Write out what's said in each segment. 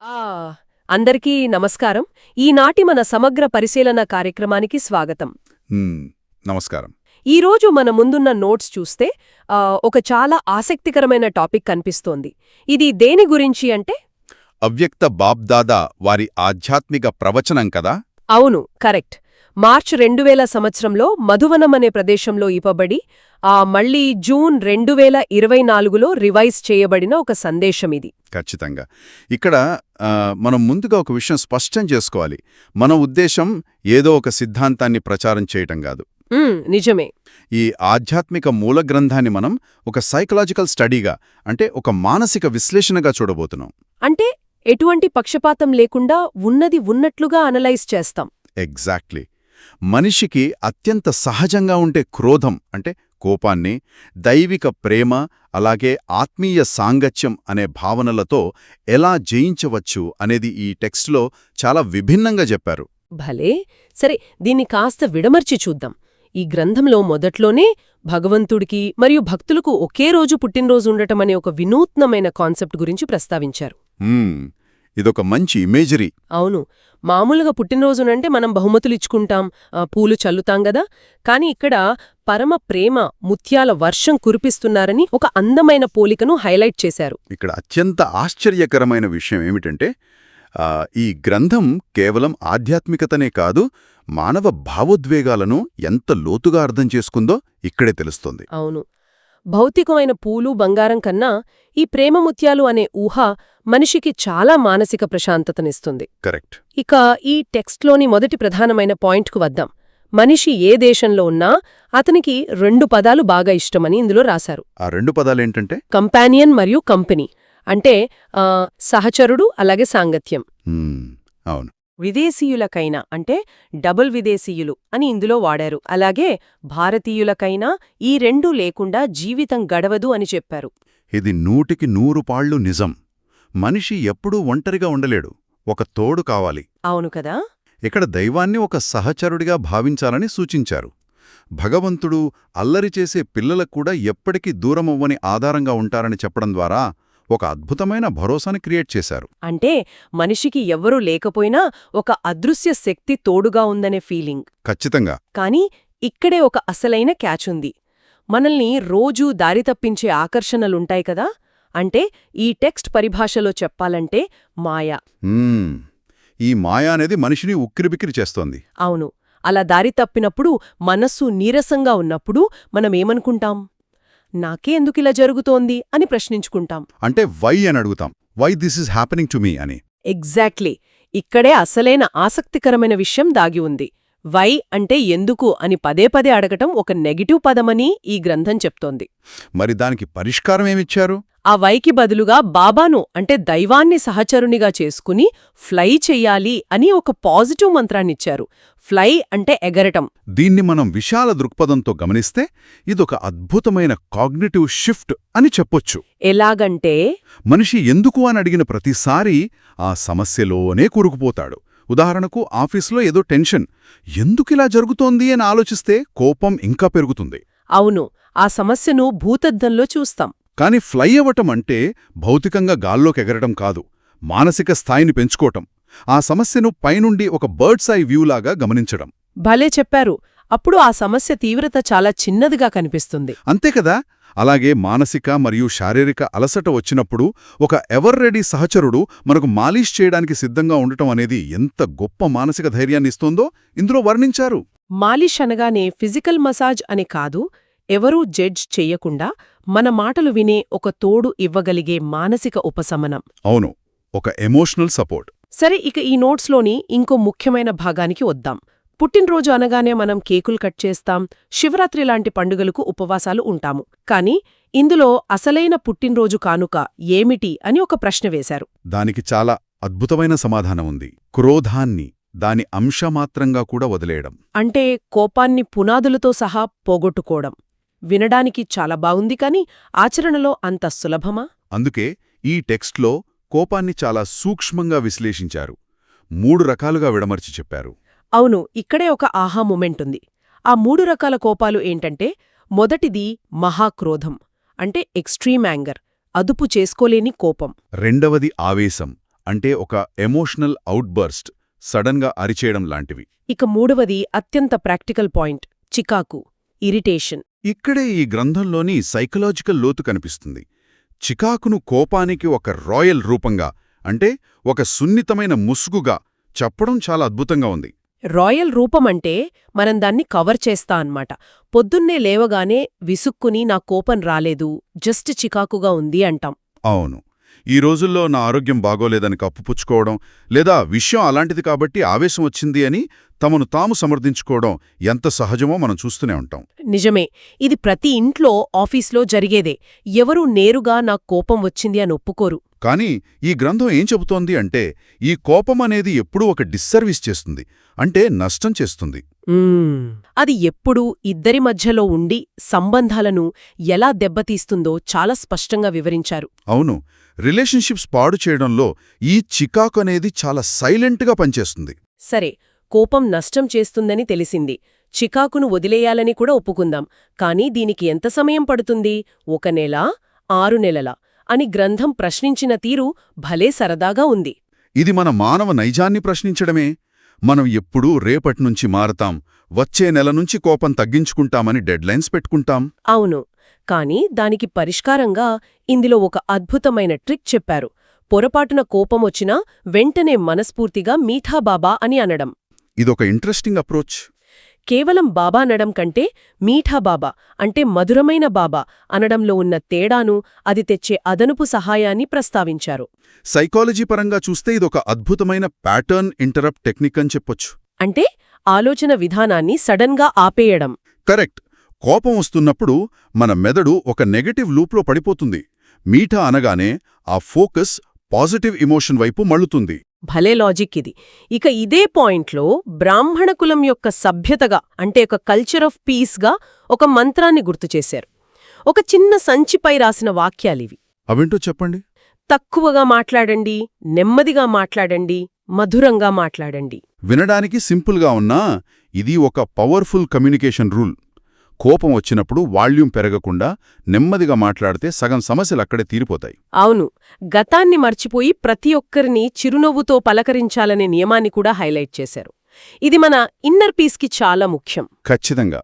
ఆ అందరికీ నమస్కారం. ఈనాటి మన సమగ్ర పరిశీలన కార్యక్రమానికి స్వాగతం. నమస్కారం. ఈరోజు మన ముందున్న నోట్స్ చూస్తే ఒక చాలా ఆసక్తికరమైన టాపిక్ కనిపిస్తోంది. ఇది దేని గురించి అంటే అవ్యక్త బాబ్దాదా వారి ఆధ్యాత్మిక ప్రవచనం కదా? అవును, కరెక్ట్. మార్చ్ 2000 సంవత్సరంలో మధువనం అనే ప్రదేశంలో ఇవ్వబడి మళ్లీ జూన్ 2024లో రివైజ్ చేయబడిన ఒక సందేశమిది. ఖచ్చితంగా. ఇక్కడ మనం ముందుగా ఒక విషయం స్పష్టం చేసుకోవాలి. మన ఉద్దేశం ఏదో ఒక సిద్ధాంతాన్ని ప్రచారం చేయటం కాదు. నిజమే. ఈ ఆధ్యాత్మిక మూల గ్రంథాన్ని మనం ఒక సైకలాజికల్ స్టడీగా, అంటే ఒక మానసిక విశ్లేషణగా చూడబోతున్నాం. అంటే ఎటువంటి పక్షపాతం లేకుండా ఉన్నది ఉన్నట్లుగా అనలైజ్ చేస్తాం. ఎగ్జాక్ట్లీ. మనిషికి అత్యంత సహజంగా ఉండే క్రోధం, అంటే కోపాన్ని, దైవిక ప్రేమ, అలాగే ఆత్మీయ సాంగత్యం అనే భావనలతో ఎలా జయించవచ్చు అనేది ఈ టెక్స్ట్లో చాలా విభిన్నంగా చెప్పారు. భలే. సరే, దీన్ని కాస్త విడమర్చి చూద్దాం. ఈ గ్రంథంలో మొదట్లోనే భగవంతుడికి మరియు భక్తులకు ఒకే రోజు పుట్టినరోజు ఉండటమనే ఒక వినూత్నమైన కాన్సెప్ట్ గురించి ప్రస్తావించారు. ఇదొక మంచి ఇమేజరీ. అవును. మామూలుగా పుట్టినరోజునంటే మనం బహుమతులిచ్చుకుంటాం, పూలు చల్లుతాం గదా. కాని ఇక్కడ పరమ ప్రేమ, ముత్యాల వర్షం కురిపిస్తున్నారని ఒక అందమైన పోలికను హైలైట్ చేశారు. ఇక్కడ అత్యంత ఆశ్చర్యకరమైన విషయం ఏమిటంటే, ఈ గ్రంథం కేవలం ఆధ్యాత్మికతనే కాదు, మానవ భావోద్వేగాలను ఎంత లోతుగా అర్థం చేసుకుందో ఇక్కడే తెలుస్తోంది. అవును. భౌతికమైన పూలు, బంగారం కన్నా ఈ ప్రేమ ముత్యాలు అనే ఊహ మనిషికి చాలా మానసిక ప్రశాంతతనిస్తుంది. కరెక్ట్. ఇక ఈ టెక్స్ట్లోని మొదటి ప్రధానమైన పాయింట్కు వద్దాం. మనిషి ఏ దేశంలో ఉన్నా అతనికి 2 పదాలు బాగా ఇష్టమని ఇందులో రాశారు. ఆ 2 పదాలేంటంటే కంపానియన్ మరియు కంపెనీ. అంటే సహచరుడు అలాగే సాంగత్యం. అవును. విదేశీయులకైనా అంటే డబుల్ విదేశీయులు అని ఇందులో వాడారు. అలాగే భారతీయులకైనా ఈ 2 లేకుండా జీవితం గడవదు అని చెప్పారు. ఇది 100కి 100 పాళ్ళు నిజం. మనిషి ఎప్పుడూ ఒంటరిగా ఉండలేడు, ఒక తోడు కావాలి. అవును కదా. ఇక్కడ దైవాన్ని ఒక సహచరుడిగా భావించాలని సూచించారు. భగవంతుడు అల్లరి చేసే పిల్లలకు కూడా ఎప్పటికీ దూరమవ్వని ఆధారంగా ఉంటారని చెప్పడం ద్వారా ఒక అద్భుతమైన భరోసాని క్రియేట్ చేశారు. అంటే మనిషికి ఎవ్వరూ లేకపోయినా ఒక అదృశ్య శక్తి తోడుగా ఉందనే ఫీలింగ్. ఖచ్చితంగా. కానీ ఇక్కడే ఒక అసలైన క్యాచ్ ఉంది. మనల్ని రోజూ దారి తప్పించే ఆకర్షణలుంటాయి కదా. అంటే ఈ టెక్స్ట్ పరిభాషలో చెప్పాలంటే మాయ. ఈ మాయ అనేది మనిషిని ఉక్కిరిబిక్కిరి చేస్తోంది. అవును. అలా దారి తప్పినప్పుడు, మనస్సు నీరసంగా ఉన్నప్పుడు మనమేమనుకుంటాం? నాకే ఎందుకిలా జరుగుతోంది అని ప్రశ్నించుకుంటాం. అంటే వై అని అడుగుతాం. Why this is happening to me అని. ఎగ్జాక్ట్లీ. ఇక్కడే అసలైన ఆసక్తికరమైన విషయం దాగి ఉంది. వై అంటే ఎందుకు అని పదే పదే అడగటం ఒక నెగటివ్ పదమని ఈ గ్రంథం చెప్తోంది. మరి దానికి పరిష్కారం ఏమిచ్చారు? ఆ వైకి బదులుగా బాబాను అంటే దైవాన్ని సహచరునిగా చేసుకుని ఫ్లై చెయ్యాలి అని ఒక పాజిటివ్ మంత్రాన్నిచ్చారు. ఫ్లై అంటే ఎగరటం. దీన్ని మనం విశాల దృక్పథంతో గమనిస్తే ఇదొక అద్భుతమైన కాగ్నిటివ్ షిఫ్ట్ అని చెప్పొచ్చు. ఎలాగంటే మనిషి ఎందుకు అని అడిగిన ప్రతిసారీ ఆ సమస్యలోనే కూరుకుపోతాడు. ఉదాహరణకు ఆఫీసులో ఏదో టెన్షన్, ఎందుకిలా జరుగుతోంది అని ఆలోచిస్తే కోపం ఇంకా పెరుగుతుంది. అవును, ఆ సమస్యను భూతద్దంలో చూస్తాం. కాని ఫ్లై అవ్వటం అంటే భౌతికంగా గాల్లోకెగరటం కాదు, మానసిక స్థాయిని పెంచుకోవటం, ఆ సమస్యను పైనుండి ఒక బర్డ్స్ ఐ వ్యూలాగా గమనించడం. భలే చెప్పారు. అప్పుడు ఆ సమస్య తీవ్రత చాలా చిన్నదిగా కనిపిస్తుంది. అంతేకదా. అలాగే మానసిక మరియు శారీరక అలసట వచ్చినప్పుడు ఒక ఎవర్ రెడీ సహచరుడు మనకు మాలిష్ చేయడానికి సిద్ధంగా ఉండటం అనేది ఎంత గొప్ప మానసిక ధైర్యాన్ని ఇస్తోందో ఇందులో వర్ణించారు. మాలిష్ అనగానే ఫిజికల్ మసాజ్ అని కాదు, ఎవరూ జడ్జ్ చెయ్యకుండా మన మాటలు వినే ఒక తోడు ఇవ్వగలిగే మానసిక ఉపశమనం. అవును, ఒక ఎమోషనల్ సపోర్ట్. సరే, ఇక ఈ నోట్స్లోని ఇంకో ముఖ్యమైన భాగానికి వద్దాం. పుట్టినరోజు అనగానే మనం కేకులు కట్ చేస్తాం, శివరాత్రి లాంటి పండుగలకు ఉపవాసాలు ఉంటాము. కాని ఇందులో అసలైన పుట్టినరోజు కానుక ఏమిటి అని ఒక ప్రశ్న వేశారు. దానికి చాలా అద్భుతమైన సమాధానం ఉంది. క్రోధాన్ని దాని అంశమాత్రంగా కూడా వదిలేయడం. అంటే కోపాన్ని పునాదులతో సహా పోగొట్టుకోవడం. వినడానికి చాలా బావుంది, కాని ఆచరణలో అంత సులభమా? అందుకే ఈ టెక్స్ట్లో కోపాన్ని చాలా సూక్ష్మంగా విశ్లేషించారు. 3 రకాలుగా విడమర్చి చెప్పారు. అవును, ఇక్కడే ఒక ఆహా మొమెంటుంది. ఆ 3 రకాల కోపాలు ఏంటంటే, మొదటిది మహాక్రోధం అంటే ఎక్స్ట్రీమ్ యాంగర్, అదుపు చేసుకోలేని కోపం. రెండవది ఆవేశం, అంటే ఒక ఎమోషనల్ అవుట్బర్స్ట్, సడన్గా అరిచేయడం లాంటివి. ఇక మూడవది అత్యంత ప్రాక్టికల్ పాయింట్, చికాకు, ఇరిటేషన్. ఇక్కడే ఈ గ్రంథంలోని సైకలాజికల్ లోతు కనిపిస్తుంది. చికాకును కోపానికి ఒక రాయల్ రూపంగా, అంటే ఒక సున్నితమైన ముసుగుగా చెప్పడం చాలా అద్భుతంగా ఉంది. రాయల్ రూపమంటే మనం దాన్ని కవర్ చేస్తా అన్నమాట. పొద్దున్నే లేవగానే విసుక్కుని నా కోపం రాలేదు, జస్ట్ చికాకుగా ఉంది అంటాం. అవును, ఈ రోజుల్లో నా ఆరోగ్యం బాగోలేదని కప్పుపుచ్చుకోవడం, లేదా విషయం అలాంటిది కాబట్టి ఆవేశం వచ్చింది అని తమను తాము సమర్థించుకోవడం ఎంత సహజమో మనం చూస్తూనే ఉంటాం. నిజమే, ఇది ప్రతి ఇంట్లో, ఆఫీస్లో జరిగేదే. ఎవరూ నేరుగా నా కోపం వచ్చింది అని ఒప్పుకోరు. కానీ ఈ గ్రంథం ఏం చెబుతోంది అంటే, ఈ కోపం అనేది ఎప్పుడూ ఒక డిస్సర్వీస్ చేస్తుంది, అంటే నష్టం చేస్తుంది. అది ఎప్పుడూ ఇద్దరి మధ్యలో ఉండి సంబంధాలను ఎలా దెబ్బతీస్తుందో చాలా స్పష్టంగా వివరించారు. అవును, రిలేషన్షిప్స్ పాడు చేయడంలో ఈ చికాకు అనేది చాలా సైలెంట్గా పనిచేస్తుంది. సరే, కోపం నష్టం చేస్తుందని తెలిసింది. చికాకును వదిలేయాలని కూడా ఒప్పుకుందాం. కానీ దీనికి ఎంత సమయం పడుతుంది? 1 నెల, 6 నెలలా అని గ్రంథం ప్రశ్నించిన తీరు భలే సరదాగా ఉంది. ఇది మన మానవ నైజాన్ని ప్రశ్నించడమే. మనం ఎప్పుడూ రేపట్నుంచి మారతాం, వచ్చే నెల నుంచి కోపం తగ్గించుకుంటామని డెడ్లైన్స్ పెట్టుకుంటాం. అవును, కానీ దానికి పరిష్కారంగా ఇందులో ఒక అద్భుతమైన ట్రిక్ చెప్పారు. పొరపాటున కోపమొచ్చినా వెంటనే మనస్ఫూర్తిగా మీఠా బాబా అని అనడం. ఇదొక ఇంట్రెస్టింగ్ అప్రోచ్. కేవలం బాబా అనడం కంటే మీఠా బాబా అంటే మధురమైన బాబా అనడంలో ఉన్న తేడాను, అది తెచ్చే అదనుపు సహాయాన్ని ప్రస్తావించారు. సైకాలజీ పరంగా చూస్తే ఇదొక అద్భుతమైన ప్యాటర్న్ ఇంటరప్ట్ టెక్నిక్ అని చెప్పొచ్చు. అంటే ఆలోచన విధానాన్ని సడన్గా ఆపేయడం. కరెక్ట్. కోపం వస్తున్నప్పుడు మన మెదడు ఒక నెగటివ్ లూప్లో పడిపోతుంది. మీఠా అనగానే ఆ ఫోకస్ పాజిటివ్ ఎమోషన్ వైపు మళ్ళుతుంది. భలే లాజిక్ ఇది. ఇక ఇదే పాయింట్లో బ్రాహ్మణ కులం యొక్క సభ్యతగా, అంటే ఒక కల్చర్ ఆఫ్ పీస్గా ఒక మంత్రాన్ని గుర్తుచేశారు. ఒక చిన్న సంచిపై రాసిన వాక్యాలివి. అవేంటో చెప్పండి. తక్కువగా మాట్లాడండి, నెమ్మదిగా మాట్లాడండి, మధురంగా మాట్లాడండి. వినడానికి సింపుల్గా ఉన్నా ఇది ఒక పవర్ఫుల్ కమ్యూనికేషన్ రూల్. కోపం వచ్చినప్పుడు వాల్యూమ్ పెరగకుండా నెమ్మదిగా మాట్లాడితే సగం సమస్యలక్కడే తీరిపోతాయి. అవును, గతాన్ని మర్చిపోయి ప్రతి ఒక్కరిని చిరునవ్వుతో పలకరించాలనే నియమాన్ని కూడా హైలైట్ చేశారు. ఇది మన ఇన్నర్ పీస్కి చాలా ముఖ్యం. ఖచ్చితంగా.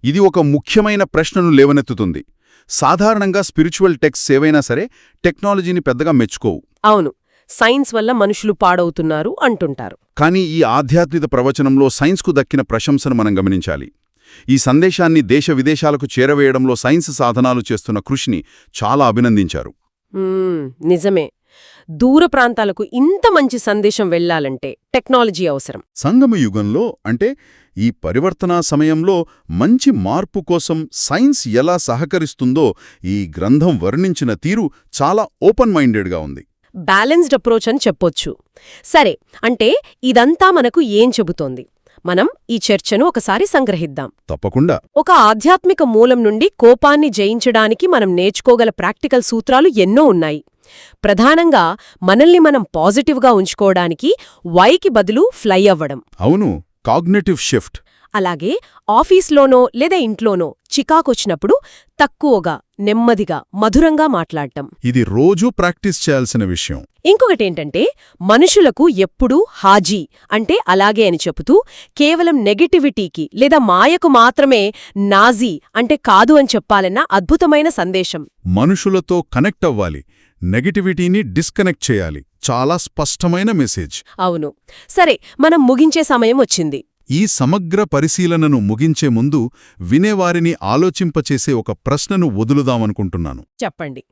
ఇది ఒక ముఖ్యమైన ప్రశ్నను లేవనెత్తుతుంది. సాధారణంగా స్పిరిచువల్ టెక్స్ట్స్ ఏవైనా సరే టెక్నాలజీని పెద్దగా మెచ్చుకోవు. అవును, సైన్స్ వల్ల మనుషులు పాడవుతున్నారు అంటుంటారు. కానీ ఈ ఆధ్యాత్మిక ప్రవచనంలో సైన్స్కు దక్కిన ప్రశంసను మనం గమనించాలి. ఈ సందేశాన్ని దేశ విదేశాలకు చేరవేయడంలో సైన్స్ సాధనాలు చేస్తున్న కృషిని చాలా అభినందించారు. నిజమే, దూర ప్రాంతాలకు ఇంత మంచి సందేశం వెళ్లాలంటే టెక్నాలజీ అవసరం. సంగమ యుగంలో, అంటే ఈ పరివర్తనా సమయంలో మంచి మార్పు కోసం సైన్స్ ఎలా సహకరిస్తుందో ఈ గ్రంథం వర్ణించిన తీరు చాలా ఓపెన్ మైండెడ్గా ఉంది. బ్యాలెన్స్డ్ అప్రోచ్ అని చెప్పొచ్చు. సరే, అంటే ఇదంతా మనకు ఏం చెబుతోంది? మనం ఈ చర్చను ఒకసారి సంగ్రహిద్దాం. తప్పకుండా. ఒక ఆధ్యాత్మిక మూలం నుండి కోపాన్ని జయించడానికి మనం నేర్చుకోగల ప్రాక్టికల్ సూత్రాలు ఎన్నో ఉన్నాయి. ప్రధానంగా మనల్ని మనం పాజిటివ్గా ఉంచుకోవడానికి వైకి బదులు ఫ్లై అవ్వడం. అవును, కాగ్నిటివ్ షిఫ్ట్. అలాగే ఆఫీస్లోనో లేదా ఇంట్లోనో చికాకొచ్చినప్పుడు తక్కువగా, నెమ్మదిగా, మధురంగా మాట్లాడటం. ఇది రోజూ ప్రాక్టీస్ చేయాల్సిన విషయం. ఇంకొకటేంటంటే మనుషులకు ఎప్పుడూ హాజీ అంటే అలాగే అని చెబుతూ కేవలం నెగటివిటీకి లేదా మాయకు మాత్రమే నాజీ అంటే కాదు అని చెప్పాలన్న అద్భుతమైన సందేశం. మనుషులతో కనెక్ట్ అవ్వాలి, నెగటివిటీని డిస్కనెక్ట్ చేయాలి. చాలా స్పష్టమైన మెసేజ్. అవును. సరే, మనం ముగించే సమయం వచ్చింది. ఈ సమగ్ర పరిశీలనను ముగించే ముందు వినేవారిని ఆలోచింపచేసే ఒక ప్రశ్నను వదులుదామనుకుంటున్నాను. చెప్పండి.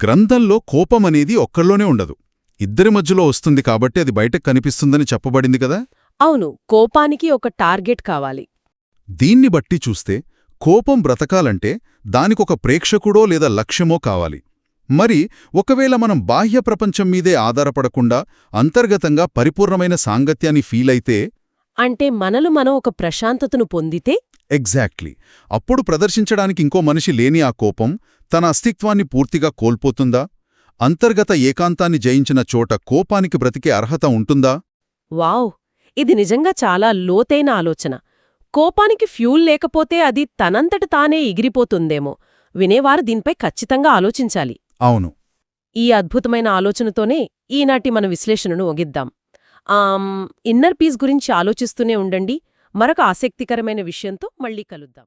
గ్రంథంలో కోపమనేది ఒక్కళ్ళోనే ఉండదు, ఇద్దరి మధ్యలో వస్తుంది కాబట్టి అది బయటకు కనిపిస్తుందని చెప్పబడింది కదా. అవును, కోపానికి ఒక టార్గెట్ కావాలి. దీన్ని బట్టి చూస్తే కోపం బ్రతకాలంటే దానికొక ప్రేక్షకుడో లేదా లక్ష్యమో కావాలి. మరి ఒకవేళ మనం బాహ్య ప్రపంచం మీదే ఆధారపడకుండా అంతర్గతంగా పరిపూర్ణమైన సాంగత్యాన్ని ఫీలైతే, అంటే మనలో మనం ఒక ప్రశాంతతను పొందితే, ఎగ్జాక్ట్లీ, అప్పుడు ప్రదర్శించడానికి ఇంకో మనిషి లేని ఆ కోపం తన అస్తిత్వాన్ని పూర్తిగా కోల్పోతుందా? అంతర్గత ఏకాంతాన్ని జయించిన చోట కోపానికి బ్రతికే అర్హత ఉంటుందా? వావ్, ఇది నిజంగా చాలా లోతైన ఆలోచన. కోపానికి ఫ్యూల్ లేకపోతే అది తనంతట తానే ఎగిరిపోతుందేమో. వినేవారు దీనిపై ఖచ్చితంగా ఆలోచించాలి. అవును. ఈ అద్భుతమైన ఆలోచనతోనే ఈనాటి మన విశ్లేషణను ముగిద్దాం. ఇన్నర్ పీస్ గురించి ఆలోచిస్తూనే ఉండండి. మరొక ఆసక్తికరమైన విషయంతో మళ్ళీ కలుద్దాం.